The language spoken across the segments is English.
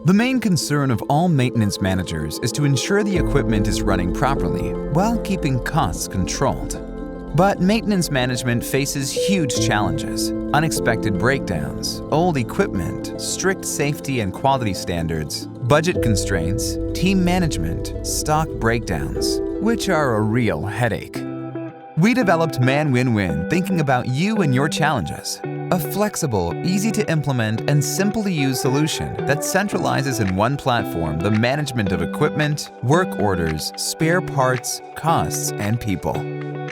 The main concern of all maintenance managers is to ensure the equipment is running properly while keeping costs controlled. But maintenance management faces huge challenges: unexpected breakdowns, old equipment, strict safety and quality standards, budget constraints, team management, stock breakdowns, which are a real headache. We developed ManWinWin thinking about you and your challenges. A flexible, easy-to-implement, and simple-to-use solution that centralizes in one platform the management of equipment, work orders, spare parts, costs, and people.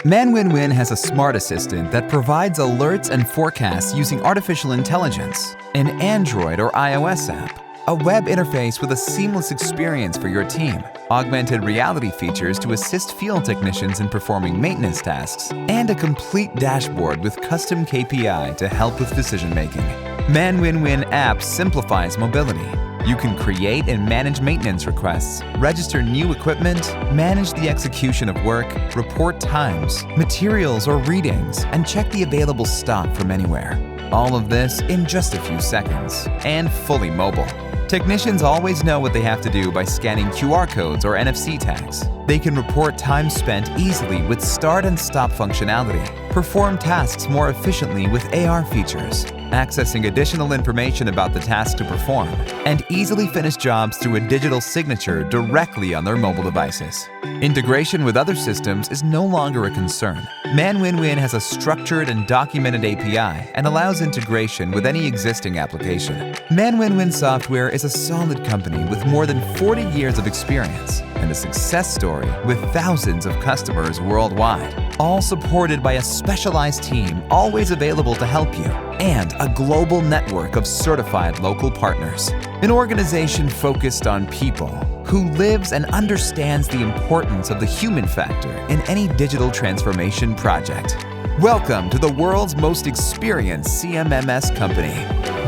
ManWinWin has a smart assistant that provides alerts and forecasts using artificial intelligence, an Android or iOS app, a web interface with a seamless experience for your team, augmented reality features to assist field technicians in performing maintenance tasks, and a complete dashboard with custom KPI to help with decision-making. ManWinWin app simplifies mobility. You can create and manage maintenance requests, register new equipment, manage the execution of work, report times, materials or readings, and check the available stock from anywhere. All of this in just a few seconds, and fully mobile. Technicians always know what they have to do by scanning QR codes or NFC tags. They can report time spent easily with start and stop functionality, perform tasks more efficiently with AR features, accessing additional information about the task to perform, and easily finish jobs through a digital signature directly on their mobile devices. Integration with other systems is no longer a concern. ManWinWin has a structured and documented API and allows integration with any existing application. ManWinWin Software is a solid company with more than 40 years of experience and a success story with thousands of customers worldwide, all supported by a specialized team always available to help you, and a global network of certified local partners. An organization focused on people, who lives and understands the importance of the human factor in any digital transformation project. Welcome to the world's most experienced CMMS company.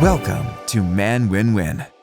Welcome to ManWinWin.